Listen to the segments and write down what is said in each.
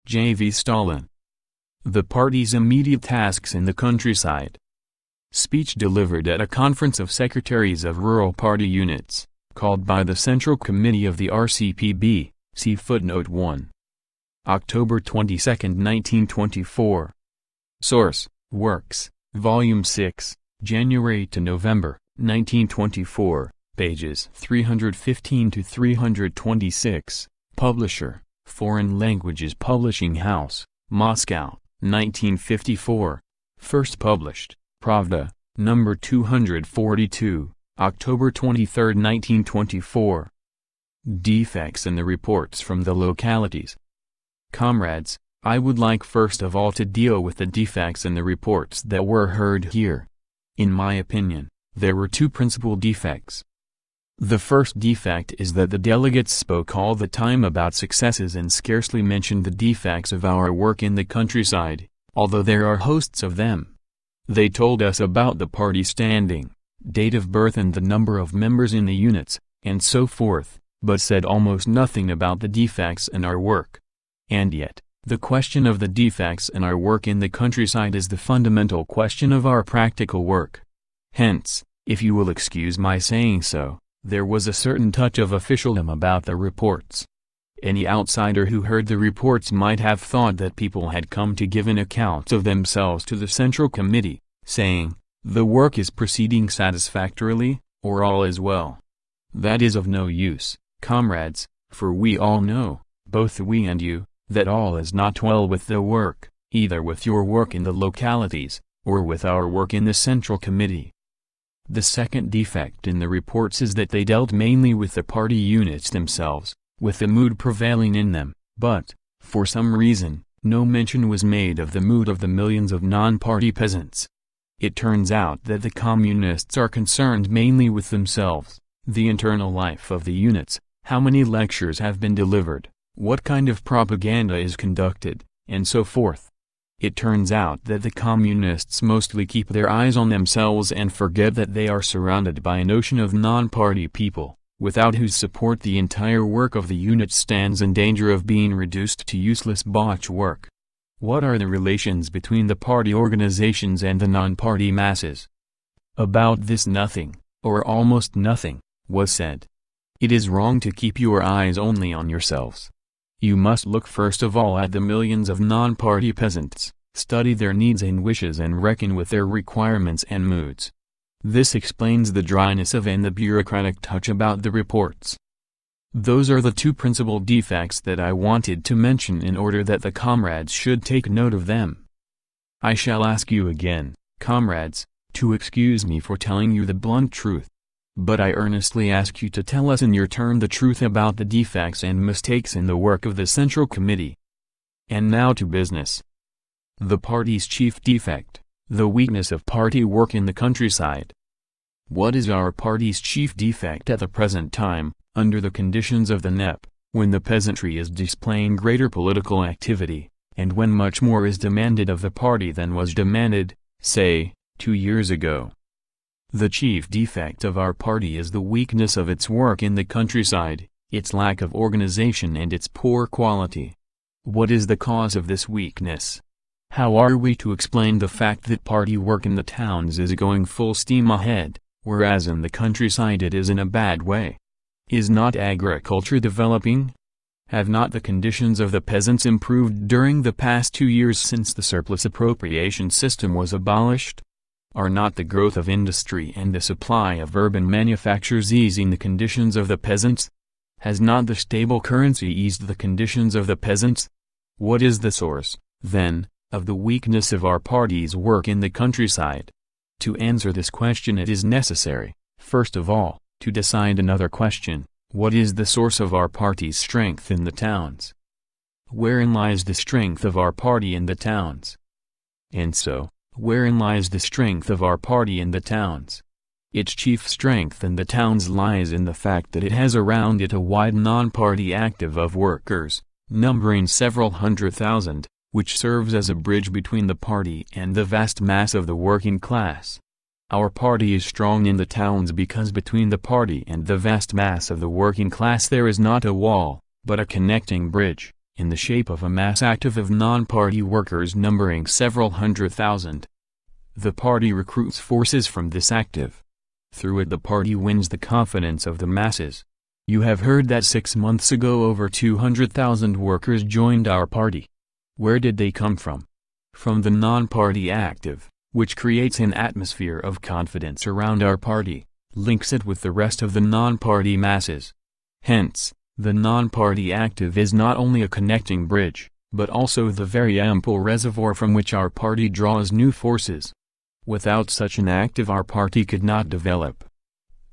J.V. Stalin. The party's immediate tasks in the countryside. Speech delivered at a conference of secretaries of rural party units, called by the Central Committee of the R.C.P. See footnote 1. October 22, 1924. Source: Works, Volume 6, January to November, 1924, pages 315 to 326. Publisher: Foreign Languages Publishing House, Moscow, 1954. First published, Pravda, number 242, October 23, 1924. Defects in the reports from the localities. Comrades, I would like first of all to deal with the defects in the reports that were heard here. In my opinion, there were two principal defects. The first defect is that the delegates spoke all the time about successes and scarcely mentioned the defects of our work in the countryside, although there are hosts of them. They told us about the party standing, date of birth and the number of members in the units, and so forth, but said almost nothing about the defects in our work. And yet, the question of the defects in our work in the countryside is the fundamental question of our practical work. Hence, if you will excuse my saying so, there was a certain touch of officialdom about the reports. Any outsider who heard the reports might have thought that people had come to give an account of themselves to the Central Committee, saying, "The work is proceeding satisfactorily, or all is well." That is of no use, comrades, for we all know, both we and you, that all is not well with the work, either with your work in the localities, or with our work in the Central Committee. The second defect in the reports is that they dealt mainly with the party units themselves, with the mood prevailing in them, but, for some reason, no mention was made of the mood of the millions of non-party peasants. It turns out that the communists are concerned mainly with themselves, the internal life of the units, how many lectures have been delivered, what kind of propaganda is conducted, and so forth. It turns out that the communists mostly keep their eyes on themselves and forget that they are surrounded by an ocean of non-party people, without whose support the entire work of the unit stands in danger of being reduced to useless botch work. What are the relations between the party organizations and the non-party masses? About this nothing, or almost nothing, was said. It is wrong to keep your eyes only on yourselves. You must look first of all at the millions of non-party peasants, study their needs and wishes and reckon with their requirements and moods. This explains the dryness of and the bureaucratic touch about the reports. Those are the two principal defects that I wanted to mention in order that the comrades should take note of them. I shall ask you again, comrades, to excuse me for telling you the blunt truth. But I earnestly ask you to tell us in your turn the truth about the defects and mistakes in the work of the Central Committee. And now to business. The party's chief defect, the weakness of party work in the countryside. What is our party's chief defect at the present time, under the conditions of the NEP, when the peasantry is displaying greater political activity, and when much more is demanded of the party than was demanded, say, 2 years ago? The chief defect of our party is the weakness of its work in the countryside, its lack of organization and its poor quality. What is the cause of this weakness? How are we to explain the fact that party work in the towns is going full steam ahead, whereas in the countryside it is in a bad way? Is not agriculture developing? Have not the conditions of the peasants improved during the past 2 years since the surplus appropriation system was abolished? Are not the growth of industry and the supply of urban manufactures easing the conditions of the peasants? Has not the stable currency eased the conditions of the peasants? What is the source, then, of the weakness of our party's work in the countryside? To answer this question it is necessary, first of all, to decide another question: what is the source of our party's strength in the towns? Wherein lies the strength of our party in the towns? And so, wherein lies the strength of our party in the towns? Its chief strength in the towns lies in the fact that it has around it a wide non-party active of workers, numbering several 100,000, which serves as a bridge between the party and the vast mass of the working class. Our party is strong in the towns because between the party and the vast mass of the working class there is not a wall, but a connecting bridge, in the shape of a mass active of non-party workers numbering several 100,000. The party recruits forces from this active. Through it the party wins the confidence of the masses. You have heard that 6 months ago over 200,000 workers joined our party. Where did they come from? From the non-party active, which creates an atmosphere of confidence around our party, links it with the rest of the non-party masses. Hence, the non-party active is not only a connecting bridge, but also the very ample reservoir from which our party draws new forces. Without such an active our party could not develop.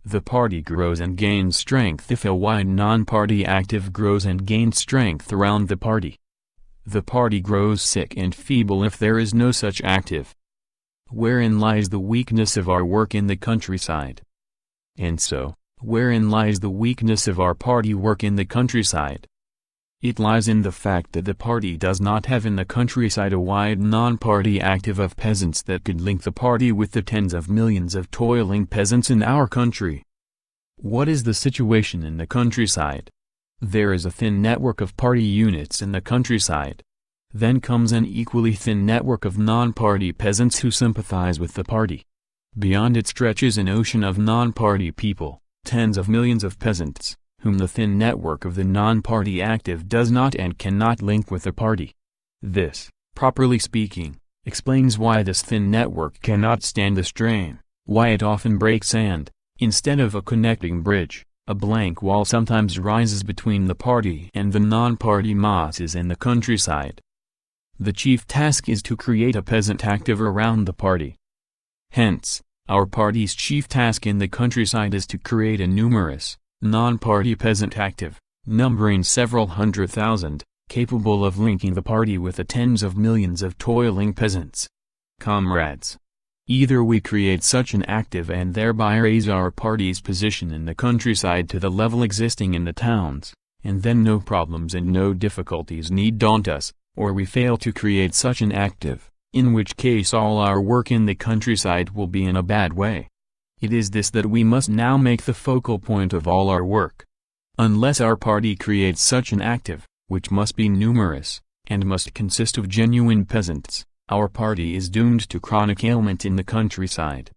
The party grows and gains strength if a wide non-party active grows and gains strength around the party. The party grows sick and feeble if there is no such active. Wherein lies the weakness of our work in the countryside? And so, wherein lies the weakness of our party work in the countryside? It lies in the fact that the party does not have in the countryside a wide non-party active of peasants that could link the party with the tens of millions of toiling peasants in our country. What is the situation in the countryside? There is a thin network of party units in the countryside. Then comes an equally thin network of non-party peasants who sympathize with the party. Beyond it stretches an ocean of non-party people, tens of millions of peasants, whom the thin network of the non-party active does not and cannot link with the party. This, properly speaking, explains why this thin network cannot stand the strain, why it often breaks and, instead of a connecting bridge, a blank wall sometimes rises between the party and the non-party masses in the countryside. The chief task is to create a peasant active around the party. Hence, our party's chief task in the countryside is to create a numerous, non-party peasant active, numbering several 100,000, capable of linking the party with the tens of millions of toiling peasants. Comrades, either we create such an active and thereby raise our party's position in the countryside to the level existing in the towns, and then no problems and no difficulties need daunt us, or we fail to create such an active, in which case all our work in the countryside will be in a bad way. It is this that we must now make the focal point of all our work. Unless our party creates such an active, which must be numerous, and must consist of genuine peasants, our party is doomed to chronic ailment in the countryside.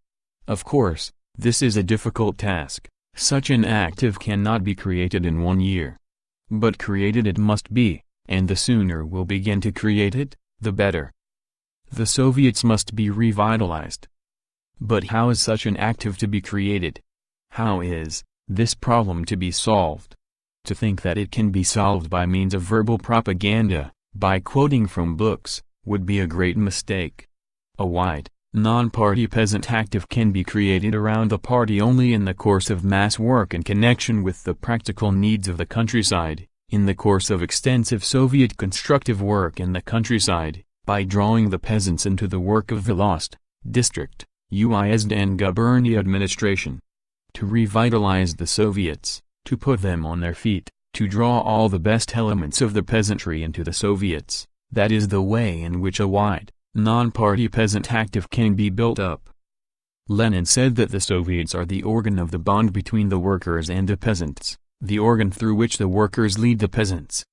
Of course, this is a difficult task. Such an active cannot be created in 1 year. But created it must be, and the sooner we'll begin to create it, the better. The Soviets must be revitalized. But how is such an active to be created? How is this problem to be solved? To think that it can be solved by means of verbal propaganda, by quoting from books, would be a great mistake. A wide, non-party peasant active can be created around the party only in the course of mass work in connection with the practical needs of the countryside, in the course of extensive Soviet constructive work in the countryside, by drawing the peasants into the work of Volost, district, Uyezd and gubernia administration. To revitalize the Soviets, to put them on their feet, to draw all the best elements of the peasantry into the Soviets, that is the way in which a wide, non-party peasant active can be built up. Lenin said that the Soviets are the organ of the bond between the workers and the peasants, the organ through which the workers lead the peasants.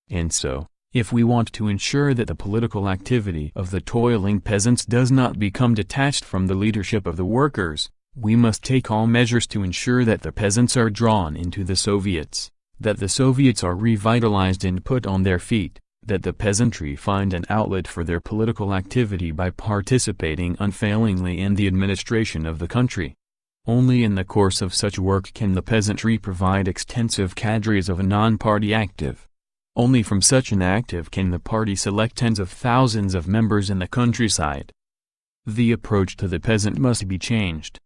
And so, if we want to ensure that the political activity of the toiling peasants does not become detached from the leadership of the workers, we must take all measures to ensure that the peasants are drawn into the Soviets, that the Soviets are revitalized and put on their feet, that the peasantry find an outlet for their political activity by participating unfailingly in the administration of the country. Only in the course of such work can the peasantry provide extensive cadres of a non-party active. Only from such an active can the party select tens of thousands of members in the countryside. The approach to the peasant must be changed.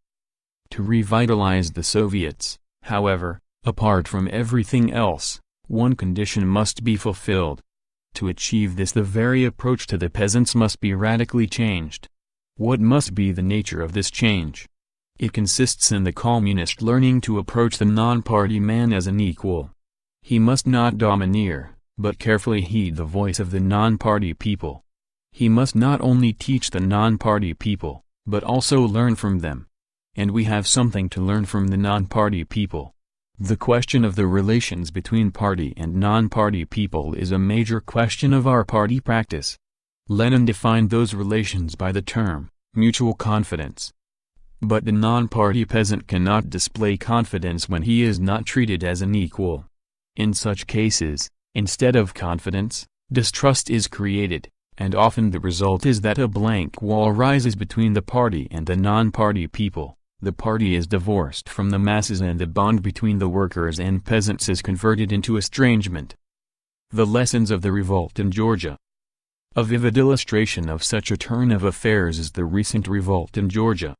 To revitalize the Soviets, however, apart from everything else, one condition must be fulfilled. To achieve this, the very approach to the peasants must be radically changed. What must be the nature of this change? It consists in the communist learning to approach the non-party man as an equal. He must not domineer, but carefully heed the voice of the non-party people. He must not only teach the non-party people, but also learn from them. And we have something to learn from the non-party people. The question of the relations between party and non-party people is a major question of our party practice. Lenin defined those relations by the term, mutual confidence. But the non-party peasant cannot display confidence when he is not treated as an equal. In such cases, instead of confidence, distrust is created, and often the result is that a blank wall rises between the party and the non-party people. The party is divorced from the masses and the bond between the workers and peasants is converted into estrangement. The lessons of the revolt in Georgia. A vivid illustration of such a turn of affairs is the recent revolt in Georgia.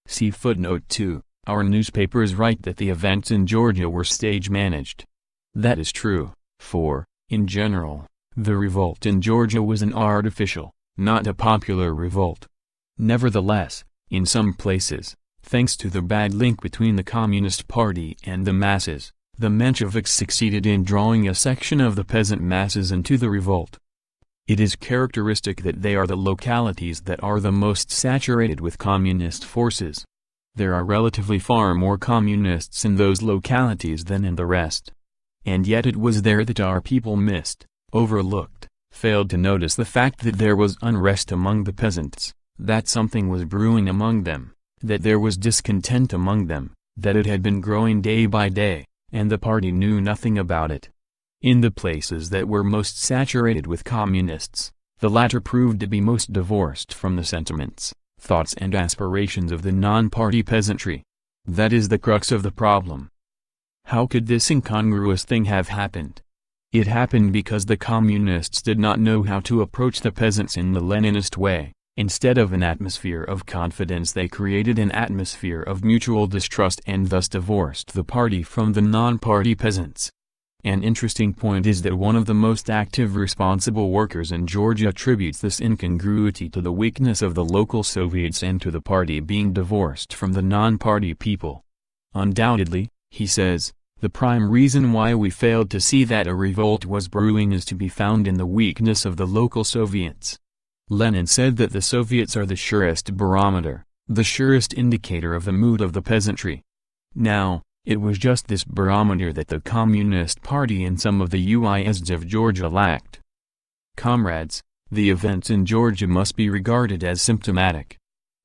See footnote 2. Our newspapers write that the events in Georgia were stage-managed. That is true, for, in general, the revolt in Georgia was an artificial, not a popular revolt. Nevertheless, in some places, thanks to the bad link between the Communist Party and the masses, the Mensheviks succeeded in drawing a section of the peasant masses into the revolt. It is characteristic that they are the localities that are the most saturated with communist forces. There are relatively far more communists in those localities than in the rest. And yet it was there that our people missed, overlooked, failed to notice the fact that there was unrest among the peasants, that something was brewing among them, that there was discontent among them, that it had been growing day by day, and the party knew nothing about it. In the places that were most saturated with communists, the latter proved to be most divorced from the sentiments, thoughts and aspirations of the non-party peasantry. That is the crux of the problem. How could this incongruous thing have happened? It happened because the communists did not know how to approach the peasants in the Leninist way. Instead of an atmosphere of confidence, they created an atmosphere of mutual distrust and thus divorced the party from the non-party peasants. An interesting point is that one of the most active responsible workers in Georgia attributes this incongruity to the weakness of the local Soviets and to the party being divorced from the non-party people. Undoubtedly, he says, the prime reason why we failed to see that a revolt was brewing is to be found in the weakness of the local Soviets. Lenin said that the Soviets are the surest barometer, the surest indicator of the mood of the peasantry. Now, it was just this barometer that the Communist Party and some of the UISs of Georgia lacked. Comrades, the events in Georgia must be regarded as symptomatic.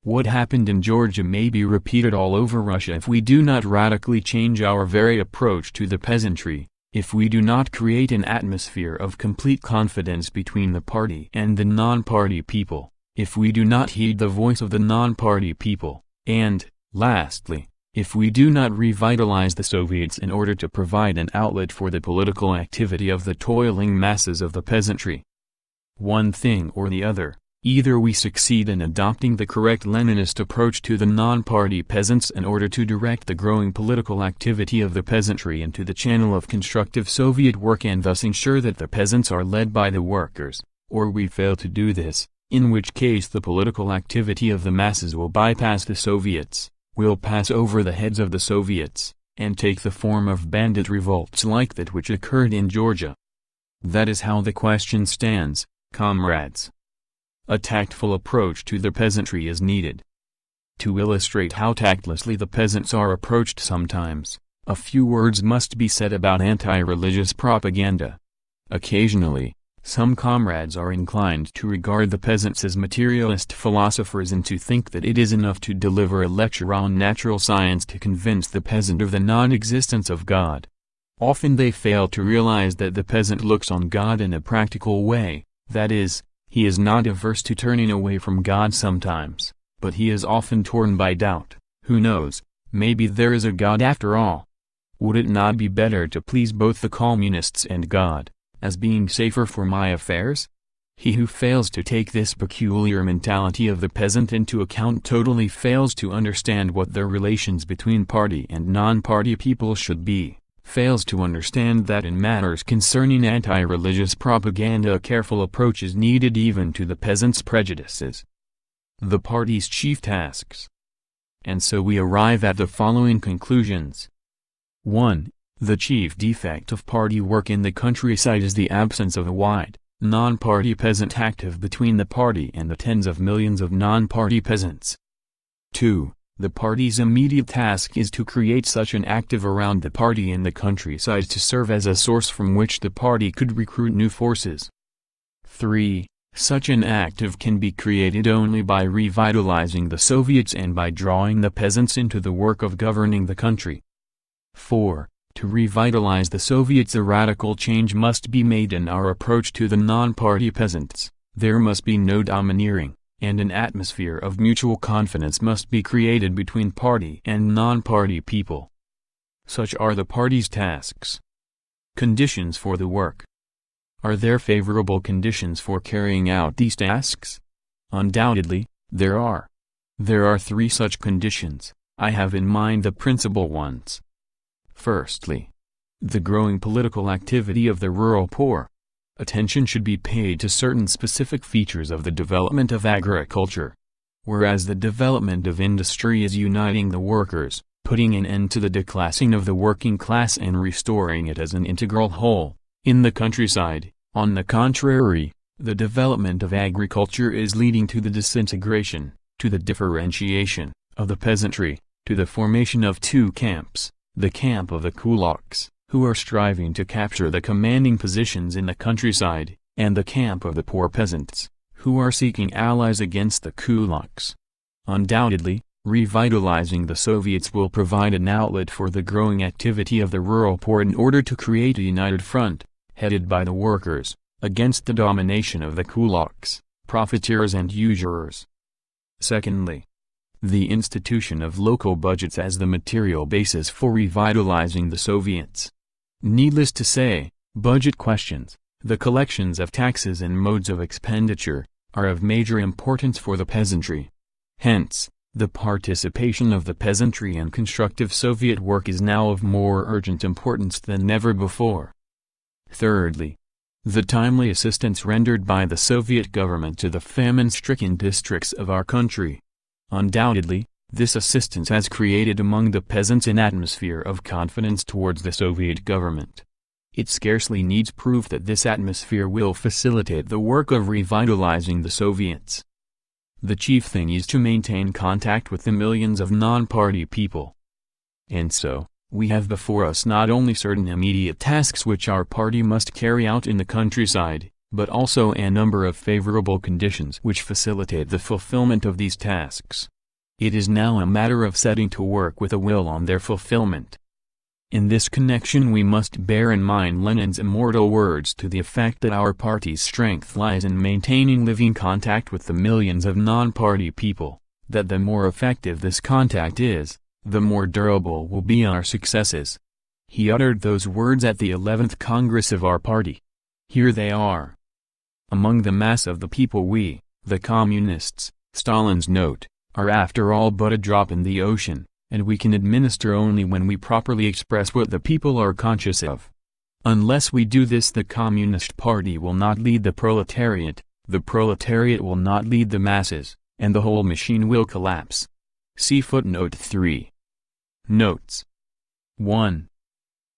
What happened in Georgia may be repeated all over Russia if we do not radically change our very approach to the peasantry. If we do not create an atmosphere of complete confidence between the party and the non-party people, if we do not heed the voice of the non-party people, and, lastly, if we do not revitalize the Soviets in order to provide an outlet for the political activity of the toiling masses of the peasantry. One thing or the other. Either we succeed in adopting the correct Leninist approach to the non-party peasants in order to direct the growing political activity of the peasantry into the channel of constructive Soviet work and thus ensure that the peasants are led by the workers, or we fail to do this, in which case the political activity of the masses will bypass the Soviets, will pass over the heads of the Soviets, and take the form of bandit revolts like that which occurred in Georgia. That is how the question stands, comrades. A tactful approach to the peasantry is needed. To illustrate how tactlessly the peasants are approached sometimes, a few words must be said about anti-religious propaganda. Occasionally, some comrades are inclined to regard the peasants as materialist philosophers and to think that it is enough to deliver a lecture on natural science to convince the peasant of the non-existence of God. Often they fail to realize that the peasant looks on God in a practical way, that is, he is not averse to turning away from God sometimes, but he is often torn by doubt. Who knows, maybe there is a God after all. Would it not be better to please both the communists and God, as being safer for my affairs? He who fails to take this peculiar mentality of the peasant into account totally fails to understand what the relations between party and non-party people should be. Fails to understand that in matters concerning anti-religious propaganda a careful approach is needed even to the peasants' prejudices. The party's chief tasks. And so we arrive at the following conclusions. 1. The chief defect of party work in the countryside is the absence of a wide, non-party peasant active between the party and the tens of millions of non-party peasants. 2. The party's immediate task is to create such an active around the party in the countryside to serve as a source from which the party could recruit new forces. 3. Such an active can be created only by revitalizing the Soviets and by drawing the peasants into the work of governing the country. 4. To revitalize the Soviets, a radical change must be made in our approach to the non-party peasants. There must be no domineering, and an atmosphere of mutual confidence must be created between party and non-party people. Such are the party's tasks. Conditions for the work. Are there favorable conditions for carrying out these tasks? Undoubtedly, there are. There are 3 such conditions. I have in mind the principal ones. Firstly, the growing political activity of the rural poor. Attention should be paid to certain specific features of the development of agriculture. Whereas the development of industry is uniting the workers, putting an end to the declassing of the working class and restoring it as an integral whole. In the countryside, on the contrary, the development of agriculture is leading to the disintegration, to the differentiation, of the peasantry, to the formation of 2 camps, the camp of the kulaks, who are striving to capture the commanding positions in the countryside, and the camp of the poor peasants, who are seeking allies against the kulaks. Undoubtedly, revitalizing the Soviets will provide an outlet for the growing activity of the rural poor in order to create a united front, headed by the workers, against the domination of the kulaks, profiteers and usurers. Secondly, the institution of local budgets as the material basis for revitalizing the Soviets. Needless to say, budget questions, the collections of taxes and modes of expenditure, are of major importance for the peasantry. Hence, the participation of the peasantry in constructive Soviet work is now of more urgent importance than ever before. Thirdly, the timely assistance rendered by the Soviet government to the famine-stricken districts of our country. Undoubtedly, this assistance has created among the peasants an atmosphere of confidence towards the Soviet government. It scarcely needs proof that this atmosphere will facilitate the work of revitalizing the Soviets. The chief thing is to maintain contact with the millions of non-party people. And so, we have before us not only certain immediate tasks which our party must carry out in the countryside, but also a number of favorable conditions which facilitate the fulfillment of these tasks. It is now a matter of setting to work with a will on their fulfillment. In this connection we must bear in mind Lenin's immortal words to the effect that our party's strength lies in maintaining living contact with the millions of non-party people, that the more effective this contact is, the more durable will be our successes. He uttered those words at the 11th Congress of our party. Here they are. Among the mass of the people we, the communists, Stalin's note, are after all but a drop in the ocean, and we can administer only when we properly express what the people are conscious of. Unless we do this, the Communist Party will not lead the proletariat will not lead the masses, and the whole machine will collapse. See footnote 3. Notes. 1.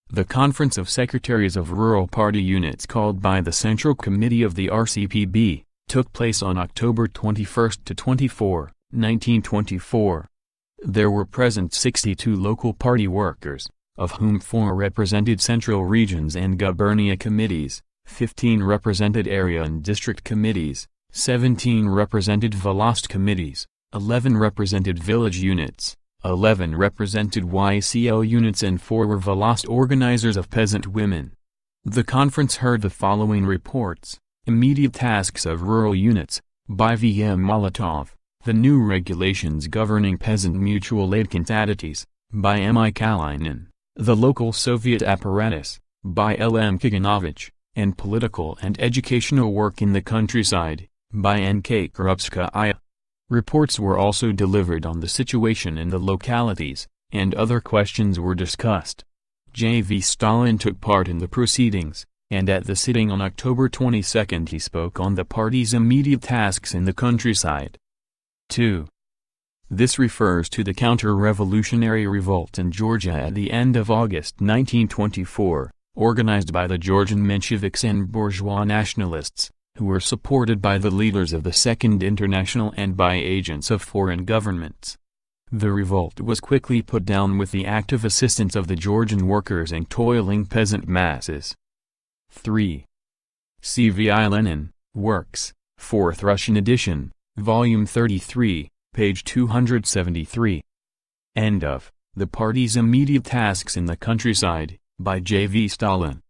The Conference of Secretaries of Rural Party Units called by the Central Committee of the R.C.P. took place on October 21 to 24, 1924. There were present 62 local party workers, of whom 4 represented central regions and gubernia committees, 15 represented area and district committees, 17 represented Volast committees, 11 represented village units, 11 represented YCL units and 4 were Volast organizers of peasant women. The conference heard the following reports: Immediate Tasks of Rural Units, by V. M. Molotov, The New Regulations Governing Peasant Mutual Aid Entities, by M. I. Kalinin, The Local Soviet Apparatus, by L. M. Kaganovich, and Political and Educational Work in the Countryside, by N. K. Krupskaya. Reports were also delivered on the situation in the localities, and other questions were discussed. J. V. Stalin took part in the proceedings, and at the sitting on October 22 he spoke on the party's immediate tasks in the countryside. 2. This refers to the counter-revolutionary revolt in Georgia at the end of August 1924, organized by the Georgian Mensheviks and bourgeois nationalists, who were supported by the leaders of the Second International and by agents of foreign governments. The revolt was quickly put down with the active assistance of the Georgian workers and toiling peasant masses. 3. C.V.I. Lenin, Works, 4th Russian edition, Volume 33, page 273. End of The Party's Immediate Tasks in the Countryside, by J.V. Stalin.